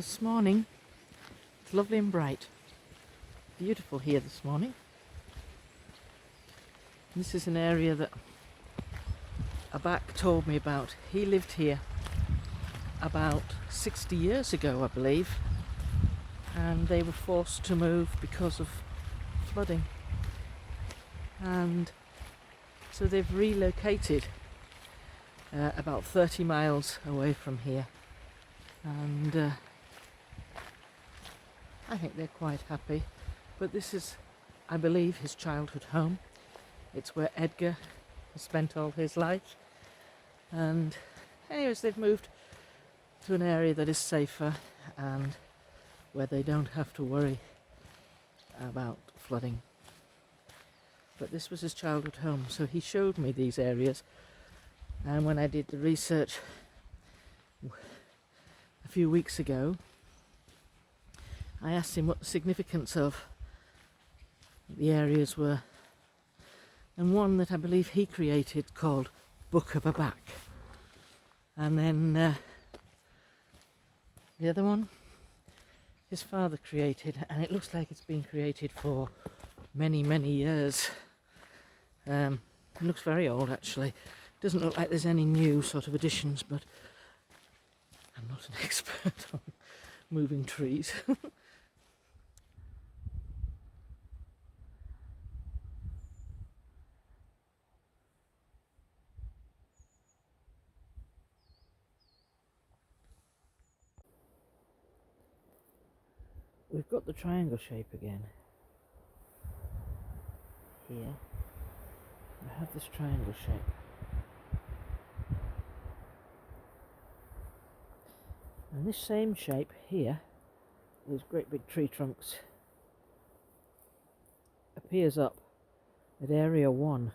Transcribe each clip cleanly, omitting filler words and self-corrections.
this morning. It's lovely and bright. Beautiful here this morning. This is an area that Abaq told me about. He lived here about 60 years ago, I believe, and they were forced to move because of flooding. And so they've relocated about 30 miles away from here. And I think they're quite happy. But this is, I believe, his childhood home. It's where Edgar has spent all his life. And anyways, they've moved to an area that is safer and where they don't have to worry about flooding. But this was his childhood home, so he showed me these areas. And when I did the research a few weeks ago, I asked him what the significance of the areas were, and one that I believe he created called Book of Abaq, and then the other one his father created, and it looks like it's been created for many years. It looks very old actually. Doesn't look like there's any new sort of additions, but I'm not an expert on moving trees. We've got the triangle shape again. Here, I have this triangle shape. And this same shape here, these great big tree trunks, appears up at area 1.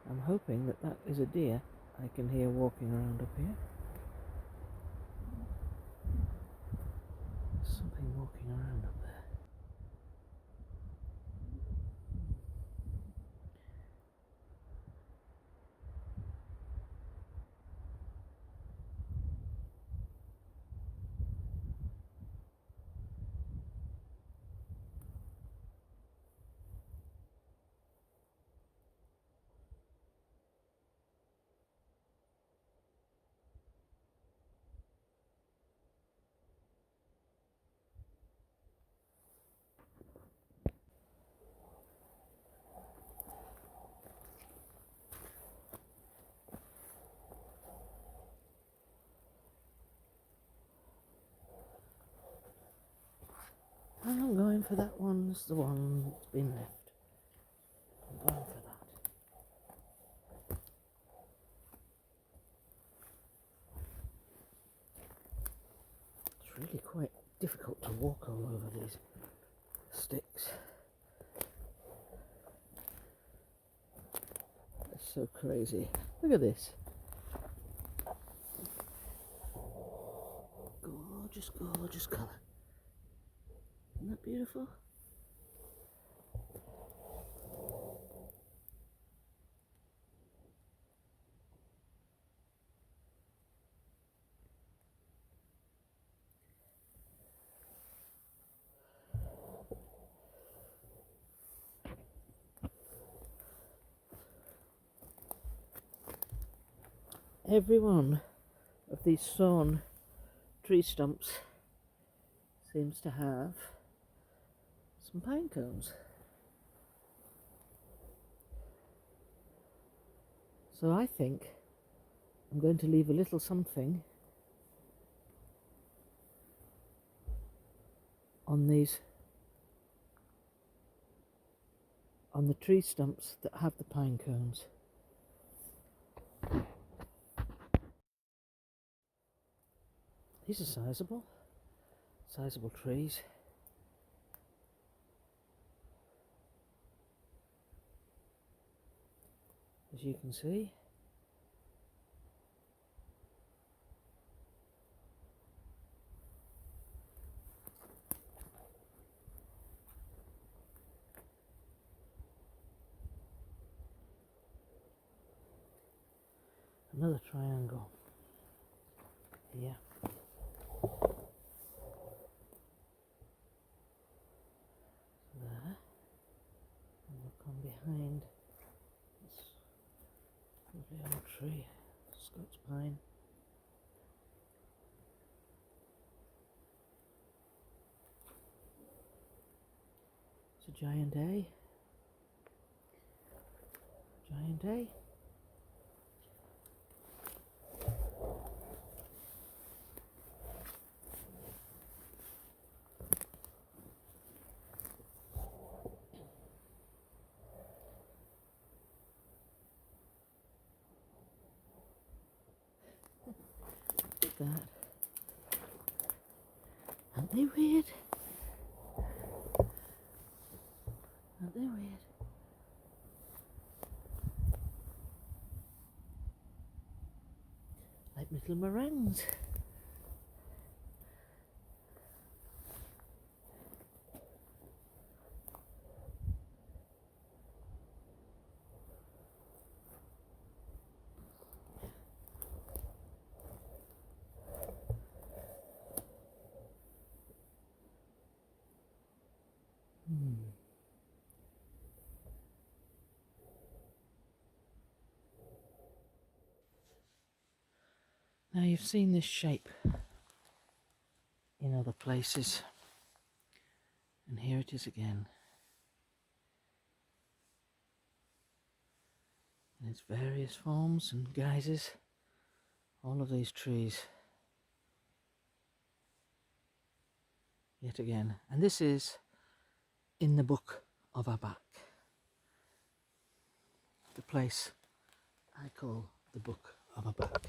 I'm hoping that that is a deer I can hear walking around up here. Something walking around up there. I'm going for that one's the one that's been left. I'm going for that. It's really quite difficult to walk all over these sticks. It's so crazy. Look at this. Gorgeous, gorgeous colour. Isn't that beautiful? Every one of these sawn tree stumps seems to have some pine cones. So I think I'm going to leave a little something on these, on the tree stumps that have the pine cones. These are sizable trees. As you can see. Another triangle here. There. And look on behind this lovely old tree, Scots pine. It's a giant A. Giant A. Look at that. Aren't they weird? Aren't they weird? Like little meringues. Now you've seen this shape in other places, and here it is again. In its various forms and guises, all of these trees. Yet again, and this is in the book of Abaq, the place I call the book of Abaq.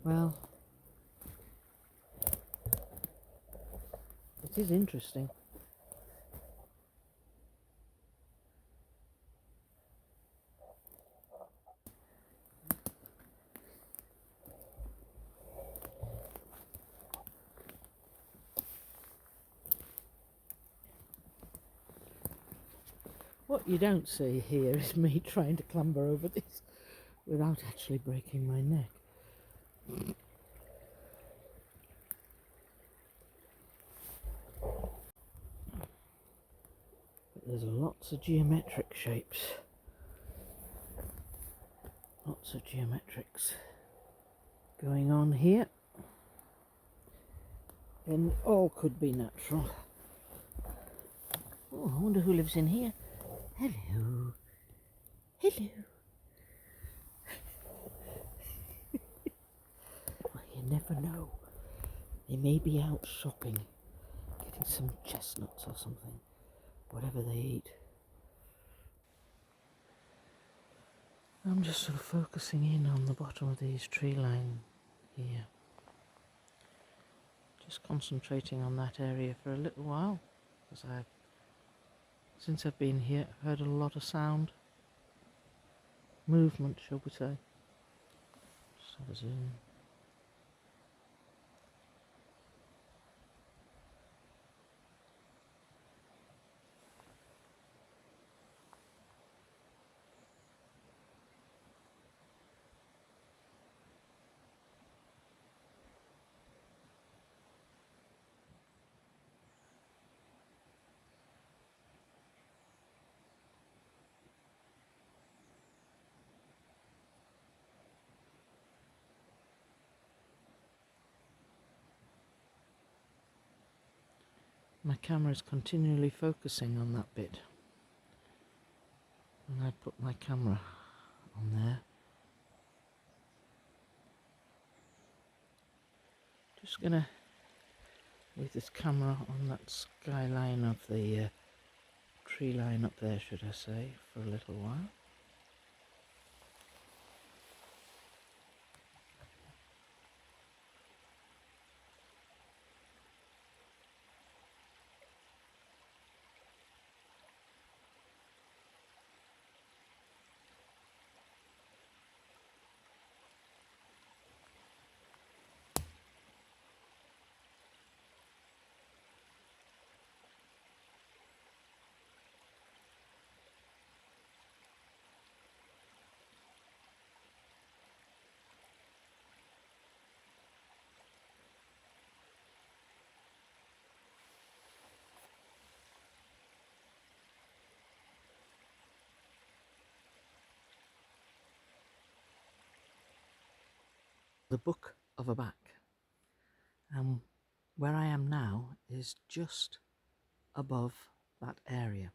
Well, it is interesting. What you don't see here is me trying to clamber over this without actually breaking my neck. But there's lots of geometric shapes. Lots of geometrics going on here. And all could be natural. Oh, I wonder who lives in here. Hello. Hello. Well, you never know. They may be out shopping, getting some chestnuts or something, whatever they eat. I'm just sort of focusing in on the bottom of these tree line here. Just concentrating on that area for a little while, because since I've been here, I've heard a lot of sound. Movement, shall we say. Just have a zoom. My camera is continually focusing on that bit. And I put my camera on there. Just gonna leave this camera on that skyline of the tree line up there, should I say, for a little while. The Book of Abaq. Where I am now is just above that area.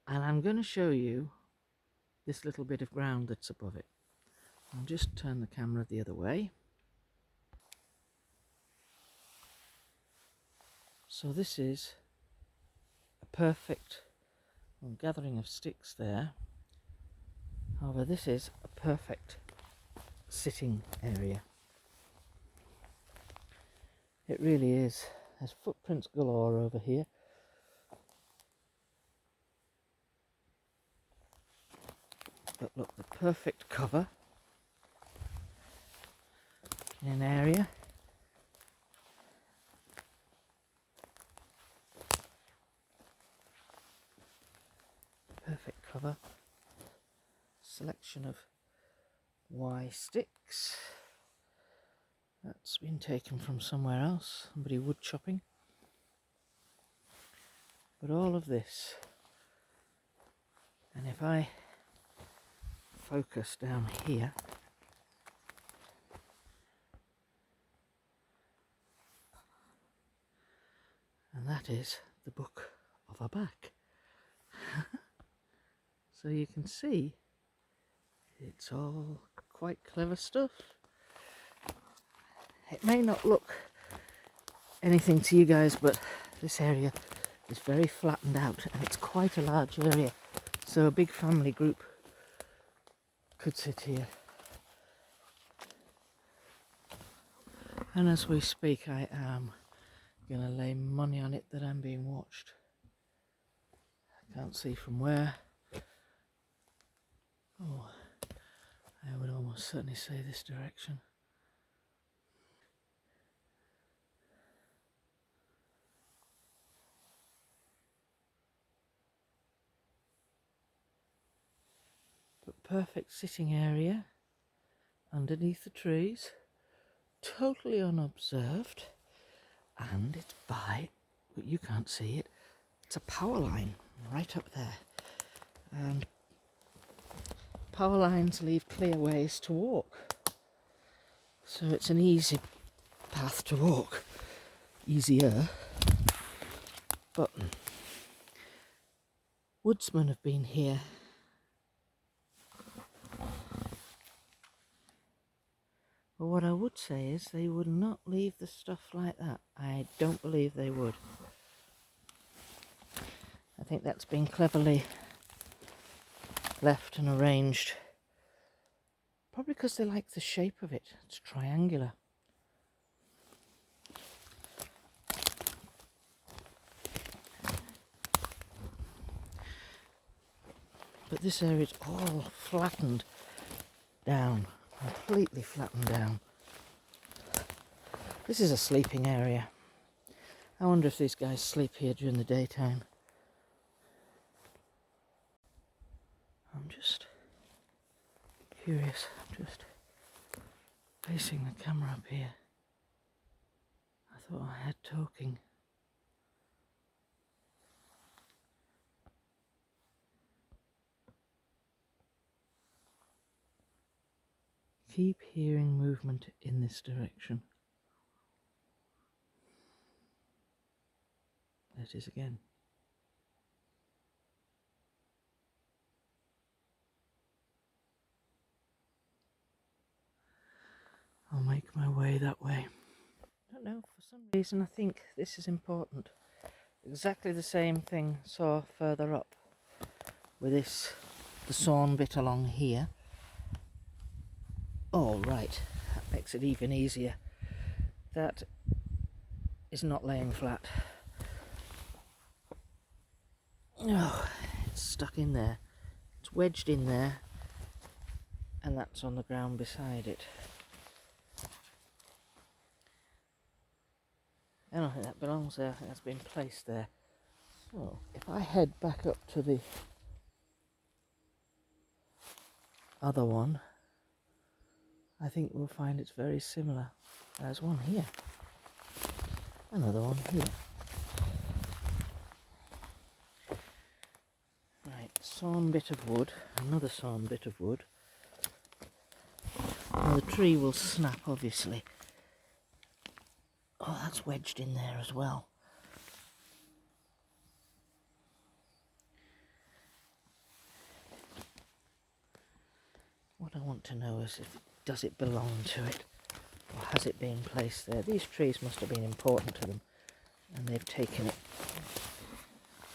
And I'm going to show you this little bit of ground that's above it. I'll just turn the camera the other way. So this is a perfect gathering of sticks there. However, this is a perfect sitting area. It really is. There's footprints galore over here. But look, the perfect cover in an area. Perfect cover. Selection of Y sticks. That's been taken from somewhere else, somebody wood chopping. But all of this, and if I focus down here, and that is the Book of Abaq. So you can see it's all quite clever stuff. It may not look anything to you guys, but this area is very flattened out and it's quite a large area. So a big family group could sit here. And as we speak, I am going to lay money on it that I'm being watched. I can't see from where. Oh, I would almost certainly say this direction. But perfect sitting area underneath the trees, totally unobserved, and it's by, but you can't see it, it's a power line right up there. And power lines leave clear ways to walk, so it's an easy path to walk, easier. But woodsmen have been here. But what I would say is they would not leave the stuff like that. I don't believe they would. I think that's been cleverly left and arranged. Probably because they like the shape of it. It's triangular. But this area is all flattened down, completely flattened down. This is a sleeping area. I wonder if these guys sleep here during the daytime. I'm just curious, I'm just facing the camera up here. I thought I had talking. Keep hearing movement in this direction. There it is again. I'll make my way that way. I don't know, for some reason I think this is important. Exactly the same thing saw further up with this, the sawn bit along here. Oh right, that makes it even easier. That is not laying flat. Oh, it's stuck in there. It's wedged in there, and that's on the ground beside it. I don't think that belongs there. I think that's been placed there. So, if I head back up to the other one, I think we'll find it's very similar. There's one here. Another one here. Right, sawn bit of wood. Another sawn bit of wood. Now the tree will snap, obviously. Oh, that's wedged in there as well. What I want to know is, does it belong to it? Or has it been placed there? These trees must have been important to them, and they've taken it.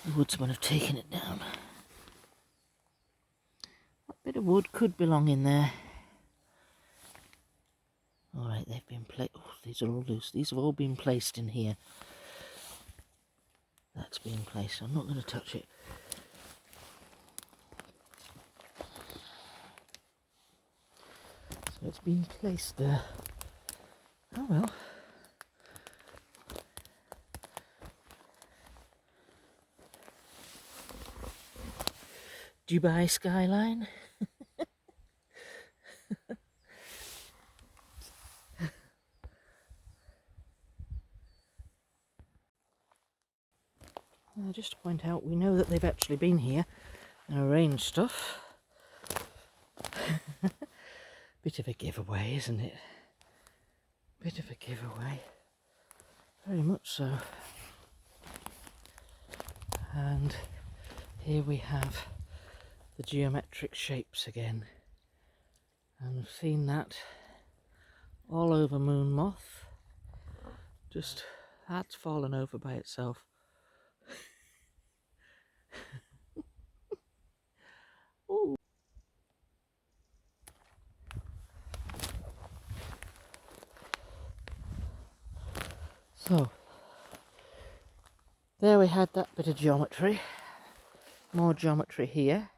The woodsmen have taken it down. That bit of wood could belong in there. Alright, they've been placed. Oh, these are all loose. These have all been placed in here. That's been placed. I'm not going to touch it. So it's been placed there. Oh well. Dubai skyline. Just to point out, we know that they've actually been here and arranged stuff. Bit of a giveaway, isn't it? Bit of a giveaway. Very much so. And here we have the geometric shapes again. And we've seen that all over Moon Moth. Just, that's fallen over by itself. Ooh. So, there we had that bit of geometry. More geometry here.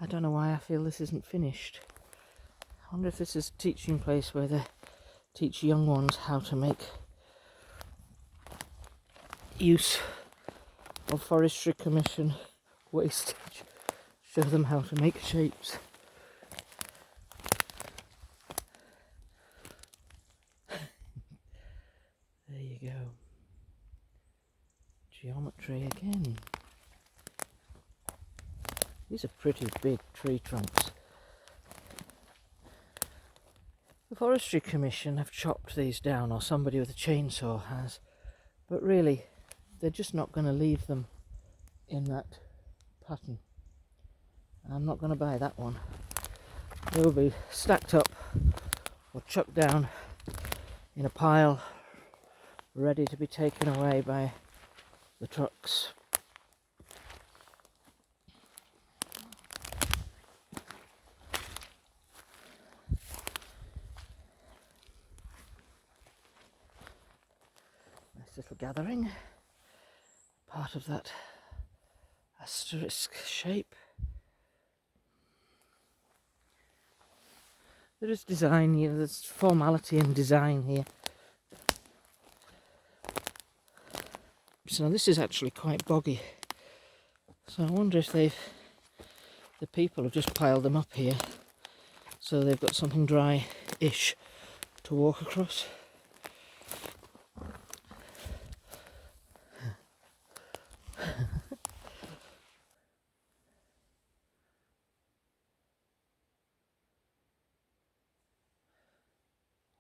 I don't know why I feel this isn't finished. I wonder if this is a teaching place where they teach young ones how to make use of Forestry Commission wastage. Show them how to make shapes. There you go. Geometry again. These are pretty big tree trunks. The Forestry Commission have chopped these down, or somebody with a chainsaw has, but really they're just not going to leave them in that pattern. I'm not going to buy that one. They will be stacked up or chucked down in a pile, ready to be taken away by the trucks. Nice little gathering, part of that asterisk shape. There is design here, there's formality and design here. So this is actually quite boggy. So I wonder if the people have just piled them up here, so they've got something dry-ish to walk across.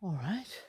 All right.